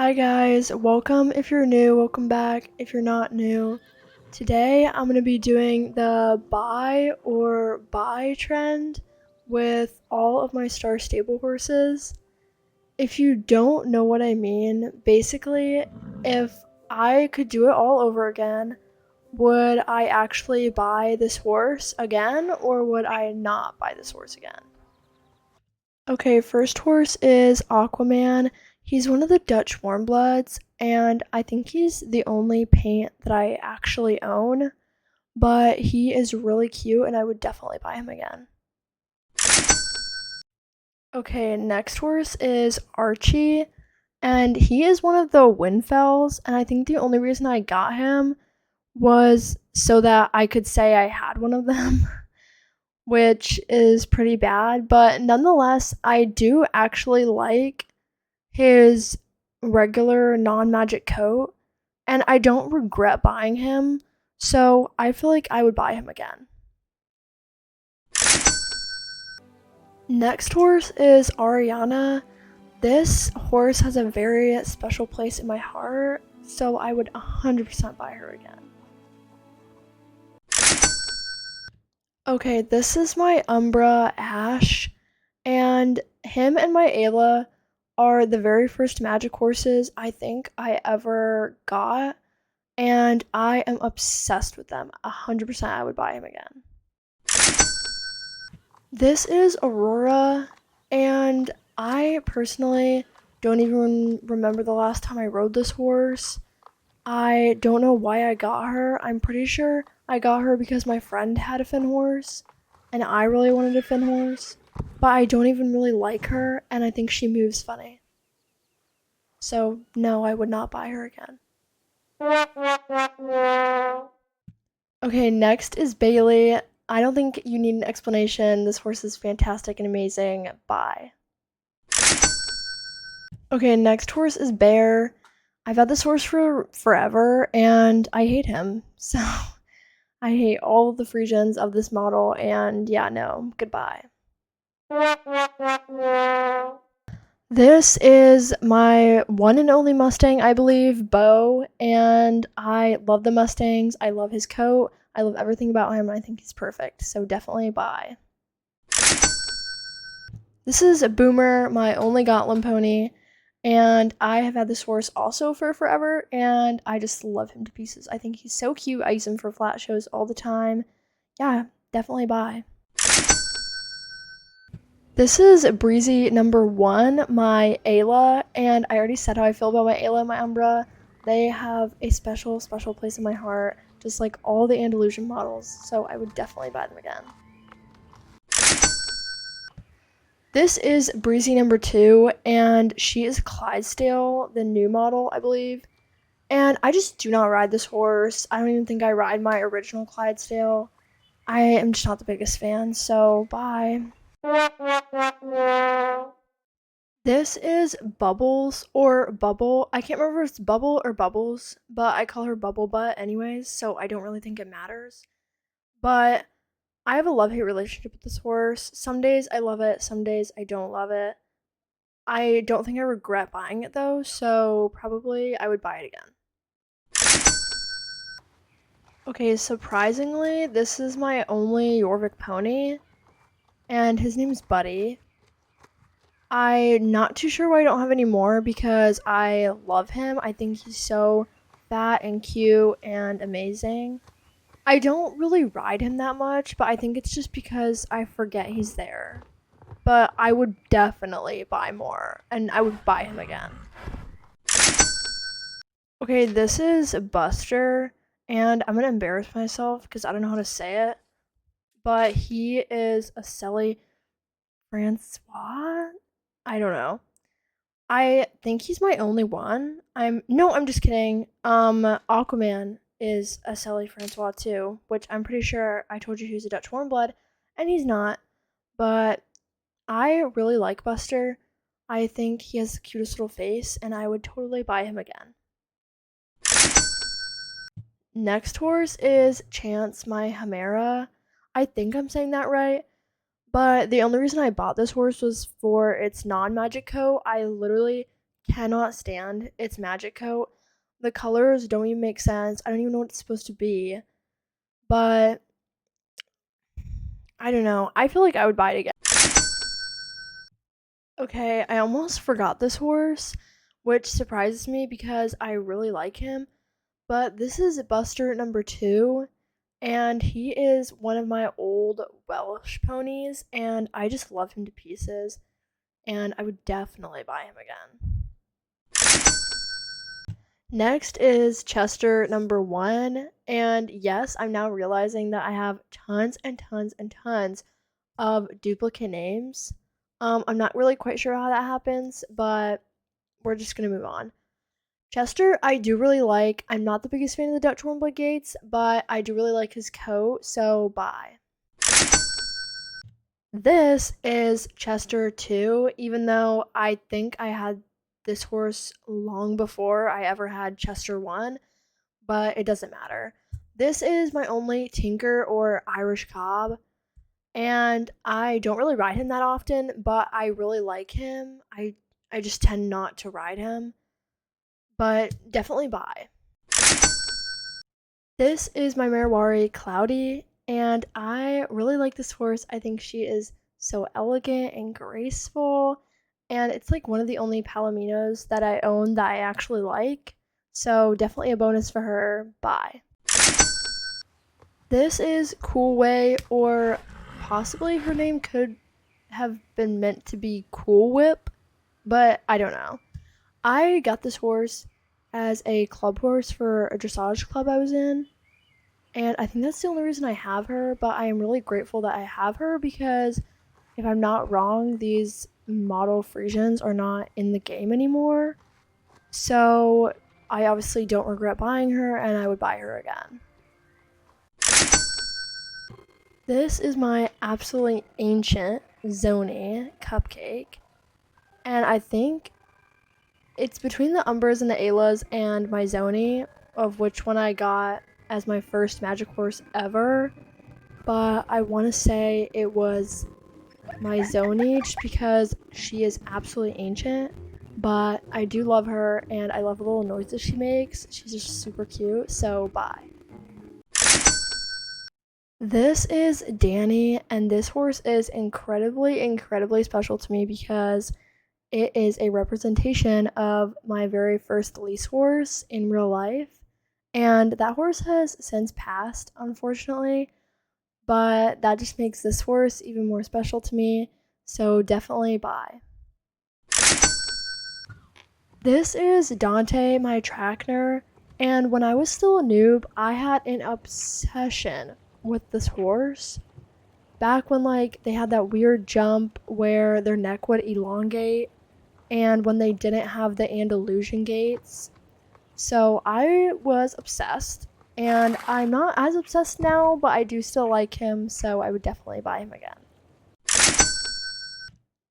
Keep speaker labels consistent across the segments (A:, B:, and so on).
A: Hi guys, welcome if you're new, welcome back if you're not new. Today I'm going to be doing the buy or buy trend with all of my star stable horses. If you don't know what I mean, basically, if I could do it all over again, would I actually buy this horse again or would I not buy this horse again? Okay, first horse is Aquaman. He's one of the Dutch warmbloods, and I think he's the only paint that I actually own, but he is really cute and I would definitely buy him again. Okay, next horse is Archie, and he is one of the Winfells, and I think the only reason I got him was so that I could say I had one of them. Which is pretty bad, but nonetheless, I do actually like his regular non-magic coat, and I don't regret buying him, so I feel like I would buy him again. Next horse is Ariana. This horse has a very special place in my heart, so I would 100% buy her again. Okay, this is my Umbra Ash, and him and my Ayla are the very first magic horses I think I ever got, and I am obsessed with them. 100% I would buy him again. This is Aurora, and I personally don't even remember the last time I rode this horse. I don't know why I got her. I'm pretty sure I got her because my friend had a Finn horse, and I really wanted a Finn horse, but I don't even really like her, and I think she moves funny. So, no, I would not buy her again. Okay, next is Bailey. I don't think you need an explanation. This horse is fantastic and amazing. Bye. Okay, next horse is Bear. I've had this horse for forever, and I hate him. So, I hate all of the Frisians of this model, and yeah, no, goodbye. This is my one and only Mustang, I believe, Bo, and I love the Mustangs. I love his coat. I love everything about him. I think he's perfect, so definitely buy. This is a Boomer, my only Gotland pony, and I have had this horse also for forever, and I just love him to pieces. I think he's so cute. I use him for flat shows all the time. Yeah, definitely buy. This is Breezy number 1, my Ayla, and I already said how I feel about my Ayla and my Umbra. They have a special, special place in my heart, just like all the Andalusian models, so I would definitely buy them again. This is Breezy number 2, and she is Clydesdale, the new model, I believe. And I just do not ride this horse. I don't even think I ride my original Clydesdale. I am just not the biggest fan, so bye. This is Bubbles or Bubble. I can't remember if it's Bubble or Bubbles, but I call her Bubble Butt anyways, so I don't really think it matters. But I have a love-hate relationship with this horse. Some days I love it, some days I don't love it. I don't think I regret buying it though, so probably I would buy it again. Okay, surprisingly, this is my only Jorvik pony, and his name's Buddy. I'm not too sure why I don't have any more because I love him. I think he's so fat and cute and amazing. I don't really ride him that much, but I think it's just because I forget he's there. But I would definitely buy more, and I would buy him again. Okay, this is Buster, and I'm gonna embarrass myself because I don't know how to say it. But he is a Sally Francois? I don't know. I think he's my only one. I'm just kidding. Aquaman is a Sally Francois too, which I'm pretty sure I told you he was a Dutch warmblood, and he's not. But I really like Buster. I think he has the cutest little face, and I would totally buy him again. Next horse is Chance, my Chimera. I think I'm saying that right. But the only reason I bought this horse was for its non-magic coat. I literally cannot stand its magic coat. The colors don't even make sense. I don't even know what it's supposed to be. But I don't know. I feel like I would buy it again. Okay, I almost forgot this horse, which surprises me because I really like him. But this is Buster number 2, and he is one of my old Welsh ponies, and I just love him to pieces, and I would definitely buy him again. Next is Chester number 1, and yes, I'm now realizing that I have tons and tons and tons of duplicate names. I'm not really quite sure how that happens, but we're just gonna move on. Chester, I do really like. I'm not the biggest fan of the Dutch Warmblood Gates, but I do really like his coat, so bye. This is Chester 2, even though I think I had this horse long before I ever had Chester 1, but it doesn't matter. This is my only Tinker or Irish Cob, and I don't really ride him that often, but I really like him. I just tend not to ride him, but definitely buy. This is my Marawari Cloudy, and I really like this horse. I think she is so elegant and graceful, and it's like one of the only Palominos that I own that I actually like. So definitely a bonus for her. Bye. This is Cool Way, or possibly her name could have been meant to be Cool Whip, but I don't know. I got this horse as a club horse for a dressage club I was in, and I think that's the only reason I have her, but I am really grateful that I have her because if I'm not wrong, these model Frisians are not in the game anymore. So I obviously don't regret buying her, and I would buy her again. This is my absolutely ancient Zoni cupcake, and I think it's between the Umbers and the Aylas and my Zoni, of which one I got as my first magic horse ever, but I want to say it was my Zoni just because she is absolutely ancient, but I do love her and I love the little noises she makes. She's just super cute, so bye. This is Danny, and this horse is incredibly, incredibly special to me because it is a representation of my very first lease horse in real life. And that horse has since passed, unfortunately, but that just makes this horse even more special to me. So definitely buy. This is Dante, my Trackner, and when I was still a noob, I had an obsession with this horse. Back when like they had that weird jump where their neck would elongate and when they didn't have the Andalusian gaits. So I was obsessed, and I'm not as obsessed now, but I do still like him, so I would definitely buy him again.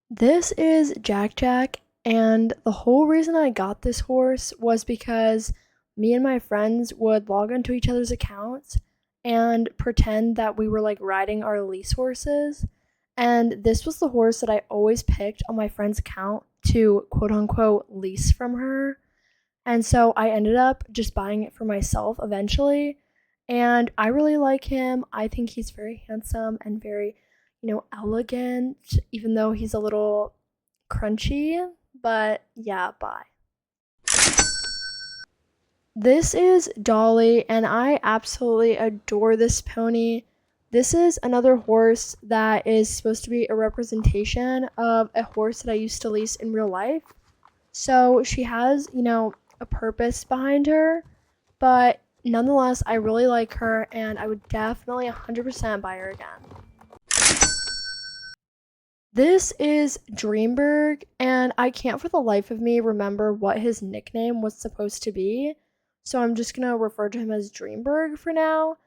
A: This is Jack Jack, and the whole reason I got this horse was because me and my friends would log into each other's accounts and pretend that we were like riding our lease horses. And this was the horse that I always picked on my friend's account to quote unquote lease from her. And so I ended up just buying it for myself eventually. And I really like him. I think he's very handsome and very, elegant, even though he's a little crunchy. But yeah, bye. This is Dolly, and I absolutely adore this pony. This is another horse that is supposed to be a representation of a horse that I used to lease in real life. So she has, a purpose behind her, but nonetheless, I really like her and I would definitely 100% buy her again. This is Dreamberg, and I can't for the life of me remember what his nickname was supposed to be, so I'm just gonna refer to him as Dreamberg for now.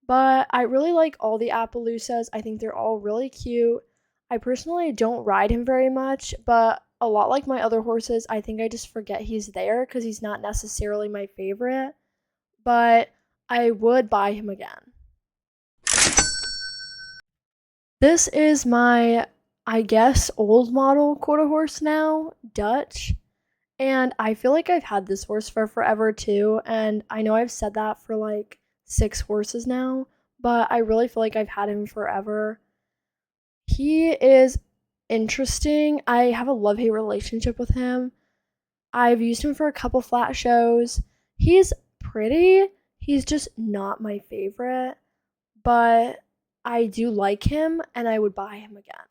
A: But I really like all the Appaloosas. I think they're all really cute. I personally don't ride him very much, but a lot like my other horses, I think I just forget he's there because he's not necessarily my favorite. But I would buy him again. This is my, I guess, old model quarter horse now, Dutch. And I feel like I've had this horse for forever too, and I know I've said that for like 6 horses now, but I really feel like I've had him forever. He is interesting. I have a love-hate relationship with him. I've used him for a couple flat shows. He's pretty. He's just not my favorite, but I do like him and I would buy him again.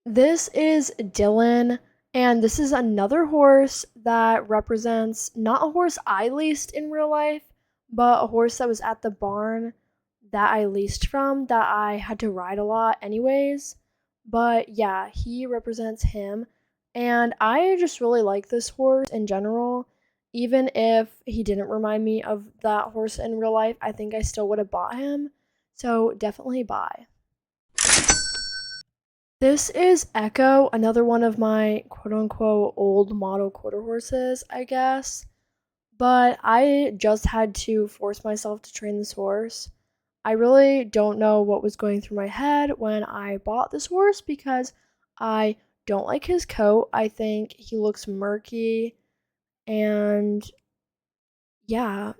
A: This is Dylan, and this is another horse that represents not a horse I leased in real life, but a horse that was at the barn that I leased from that I had to ride a lot anyways. But yeah, he represents him, and I just really like this horse in general. Even if he didn't remind me of that horse in real life, I think I still would have bought him. So definitely buy. This is Echo, another one of my quote unquote old model quarter horses, I guess. But I just had to force myself to train this horse. I really don't know what was going through my head when I bought this horse because I don't like his coat. I think he looks murky and yeah,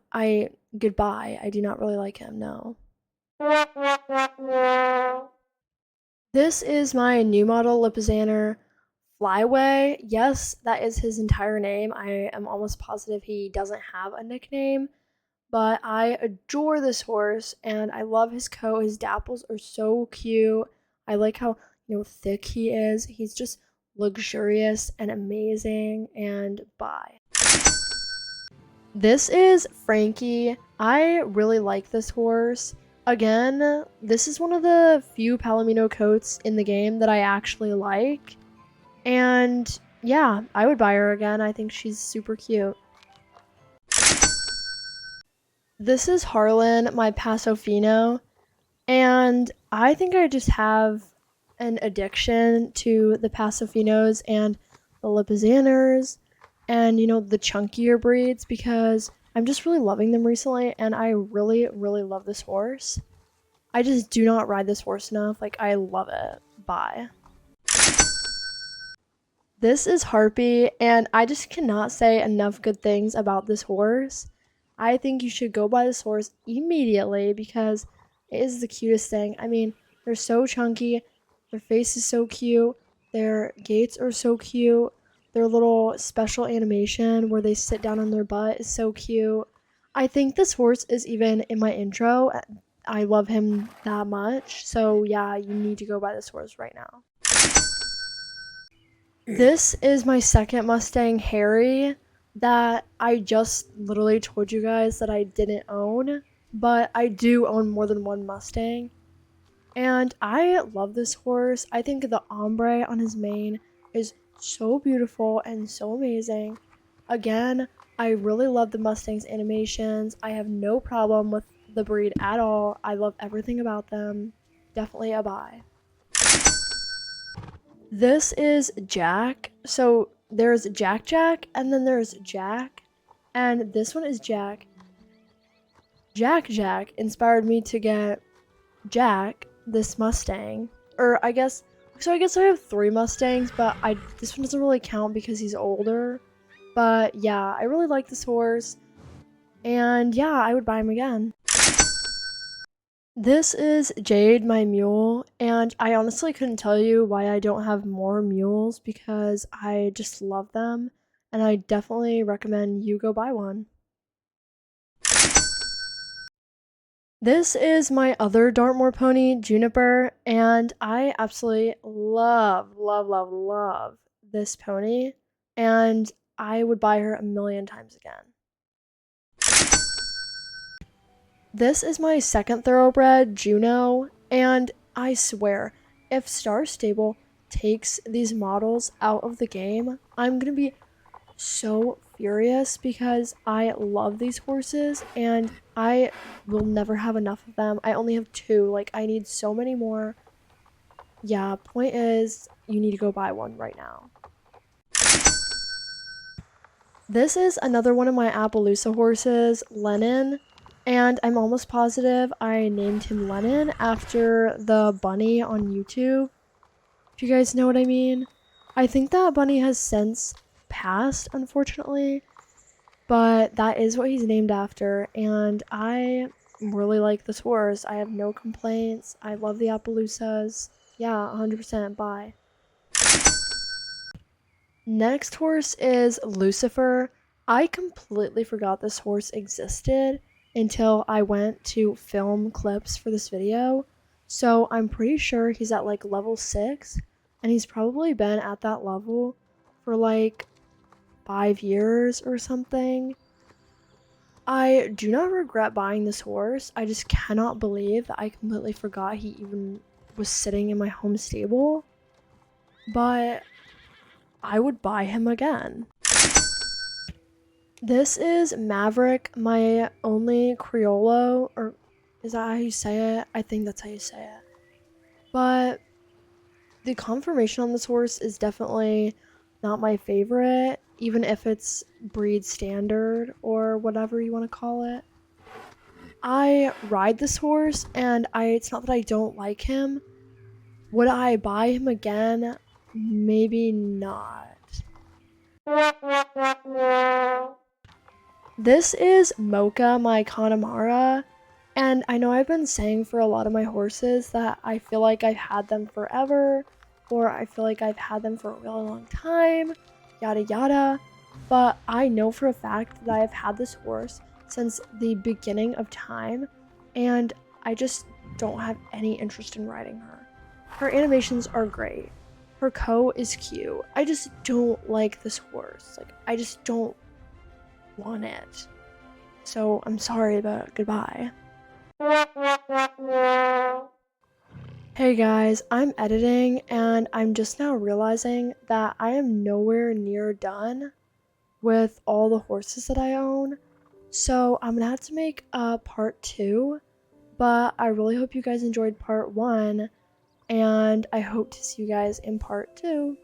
A: goodbye. I do not really like him, no. This is my new model Lipizzaner Flyway. Yes, that is his entire name. I am almost positive he doesn't have a nickname, but I adore this horse and I love his coat. His dapples are so cute. I like how, thick he is. He's just luxurious and amazing and bye. This is Frankie. I really like this horse. Again, this is one of the few Palomino coats in the game that I actually like. And yeah, I would buy her again. I think she's super cute. This is Harlan, my Paso Fino, and I think I just have an addiction to the Paso Finos and the Lipizzaners and, the chunkier breeds because I'm just really loving them recently and I really, really love this horse. I just do not ride this horse enough. Like, I love it. Bye. This is Harpy, and I just cannot say enough good things about this horse. I think you should go buy this horse immediately because it is the cutest thing. I mean, they're so chunky, their face is so cute, their gaits are so cute, their little special animation where they sit down on their butt is so cute. I think this horse is even in my intro. I love him that much. So yeah, you need to go buy this horse right now. This is my second Mustang, Harry, that I just literally told you guys that I didn't own, but I do own more than one Mustang. And I love this horse. I think the ombre on his mane is so beautiful and so amazing. Again, I really love the Mustang's animations. I have no problem with the breed at all. I love everything about them. Definitely a buy. This is Jack. So there's Jack, and then there's Jack. And this one is Jack. Jack inspired me to get Jack, this Mustang. Or I guess I have 3 Mustangs, but this one doesn't really count because he's older. But yeah, I really like this horse. And yeah, I would buy him again. This is Jade, my mule, and I honestly couldn't tell you why I don't have more mules because I just love them, and I definitely recommend you go buy one. This is my other Dartmoor pony, Juniper, and I absolutely love this pony, and I would buy her a million times again. This is my second thoroughbred, Juno, and I swear, if Star Stable takes these models out of the game, I'm gonna be so furious because I love these horses and I will never have enough of them. I only have 2, like I need so many more. Yeah, point is, you need to go buy one right now. This is another one of my Appaloosa horses, Lennon. And I'm almost positive I named him Lennon after the bunny on YouTube. If you guys know what I mean. I think that bunny has since passed, unfortunately, but that is what he's named after, and I really like this horse. I have no complaints. I love the Appaloosas. Yeah, 100% buy. Next horse is Lucifer. I completely forgot this horse existed until I went to film clips for this video. So I'm pretty sure he's at like level 6, and he's probably been at that level for like 5 years or something. I do not regret buying this horse. I just cannot believe that I completely forgot he even was sitting in my home stable. But I would buy him again. This is Maverick, my only Criollo, or is that how you say it? I think that's how you say it. But the conformation on this horse is definitely not my favorite, even if it's breed standard or whatever you want to call it. I ride this horse, and it's not that I don't like him. Would I buy him again? Maybe not. This is Mocha, my Connemara, and I know I've been saying for a lot of my horses that I feel like I've had them forever, or I feel like I've had them for a really long time, yada yada, but I know for a fact that I've had this horse since the beginning of time, and I just don't have any interest in riding her. Her animations are great. Her coat is cute. I just don't like this horse. Like, I just don't want it. So I'm sorry, but goodbye. Hey guys, I'm editing and I'm just now realizing that I am nowhere near done with all the horses that I own. So I'm gonna have to make a part 2, but I really hope you guys enjoyed part 1, and I hope to see you guys in part 2.